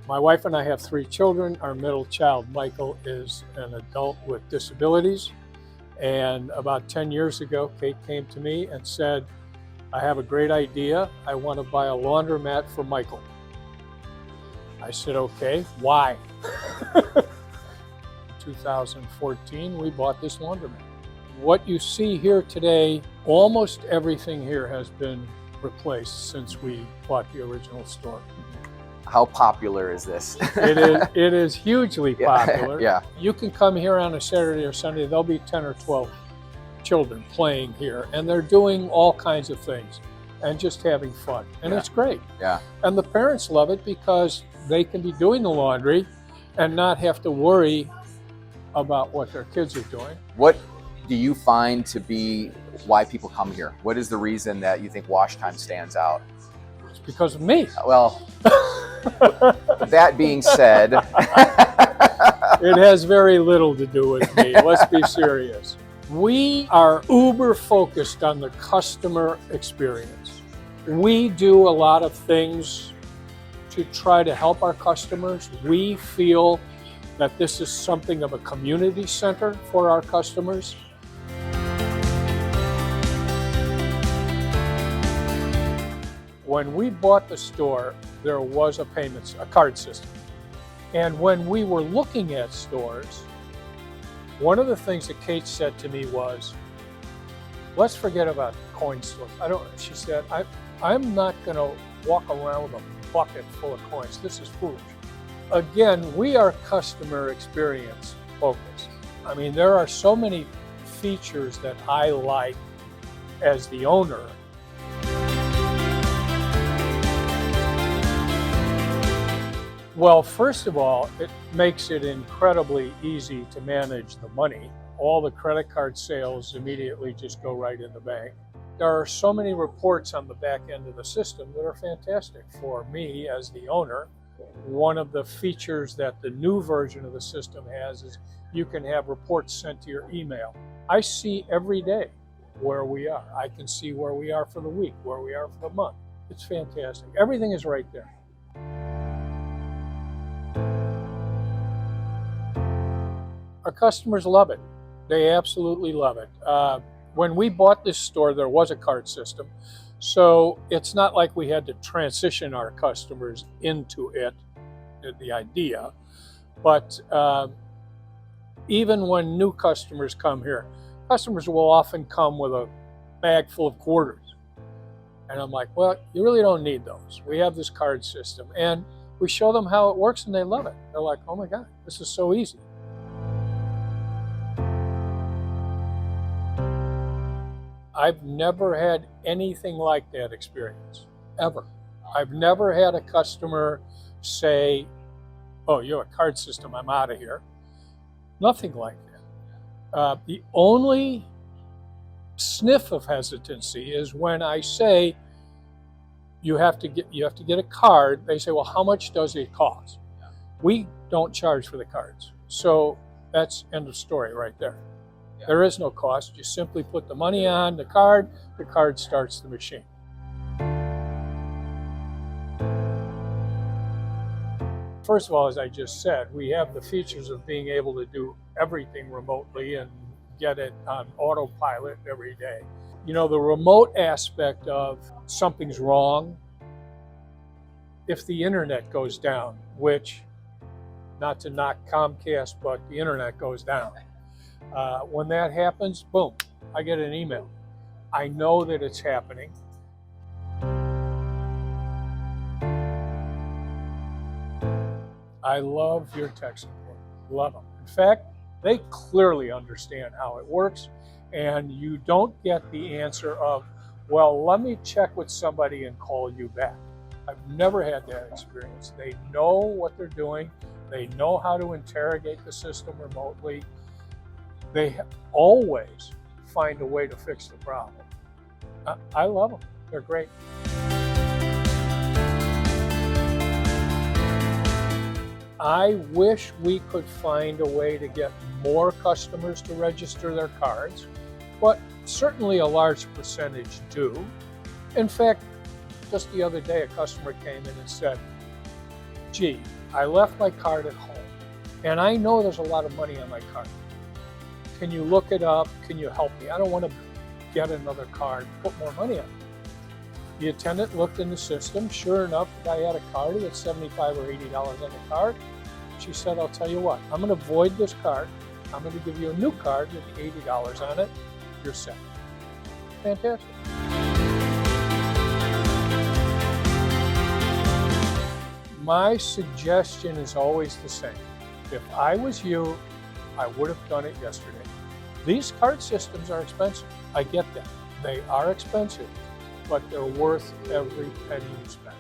My wife and I have 3 children. Our middle child, Michael, is an adult with disabilities. And about 10 years ago, Kate came to me and said, I have a great idea. I want to buy a laundromat for Michael. I said, okay, why? 2014, we bought this laundromat. What you see here today, almost everything here has been replaced since we bought the original store. How popular is this? It is hugely popular. Yeah. You can come here on a Saturday or Sunday, there'll be 10 or 12 children playing here, and they're doing all kinds of things and just having fun. And it's great. Yeah. And the parents love it because they can be doing the laundry and not have to worry about what their kids are doing. What do you find to be why people come here? What is the reason that you think Wash Time stands out? It's because of me. Well, that being said, it has very little to do with me. Let's be serious. We are uber focused on the customer experience. We do a lot of things to try to help our customers. We feel that this is something of a community center for our customers. When we bought the store, there was a card system. And when we were looking at stores, one of the things that Kate said to me was, let's forget about coin stores. She said, I'm not gonna walk around with a bucket full of coins. This is foolish. Again, we are customer experience focused. I mean, there are so many features that I like as the owner. Well, first of all, it makes it incredibly easy to manage the money. All the credit card sales immediately just go right in the bank. There are so many reports on the back end of the system that are fantastic for me as the owner. One of the features that the new version of the system has is you can have reports sent to your email. I see every day where we are. I can see where we are for the week, where we are for the month. It's fantastic. Everything is right there. Our customers love it. They absolutely love it. When we bought this store, there was a card system. So it's not like we had to transition our customers into it, the idea. But even when new customers come here, customers will often come with a bag full of quarters. And I'm like, well, you really don't need those. We have this card system. And we show them how it works and they love it. They're like, oh my God, this is so easy. I've never had anything like that experience, ever. I've never had a customer say, oh, you have a card system, I'm out of here. Nothing like that. The only sniff of hesitancy is when I say, you have to get a card. They say, well, how much does it cost? We don't charge for the cards. So that's end of story right there. There is no cost. You simply put the money on the card starts the machine. First of all, as I just said, we have the features of being able to do everything remotely and get it on autopilot every day. You know, the remote aspect of something's wrong, if the internet goes down, which, not to knock Comcast, but the internet goes down. When that happens, boom, I get an email. I know that it's happening. I love your tech support, love them. In fact, they clearly understand how it works, and you don't get the answer of, well, let me check with somebody and call you back. I've never had that experience. They know what they're doing. They know how to interrogate the system remotely. They always find a way to fix the problem. I love them. They're great. I wish we could find a way to get more customers to register their cards, but certainly a large percentage do. In fact, just the other day, a customer came in and said, gee, I left my card at home, and I know there's a lot of money on my card. Can you look it up? Can you help me? I don't want to get another card, put more money on it. The attendant looked in the system. Sure enough, I had a card. It had $75 or $80 on the card. She said, I'll tell you what, I'm going to void this card. I'm going to give you a new card with the $80 on it. You're set. Fantastic. My suggestion is always the same. If I was you, I would have done it yesterday. These card systems are expensive. I get that. They are expensive, but they're worth every penny you spend.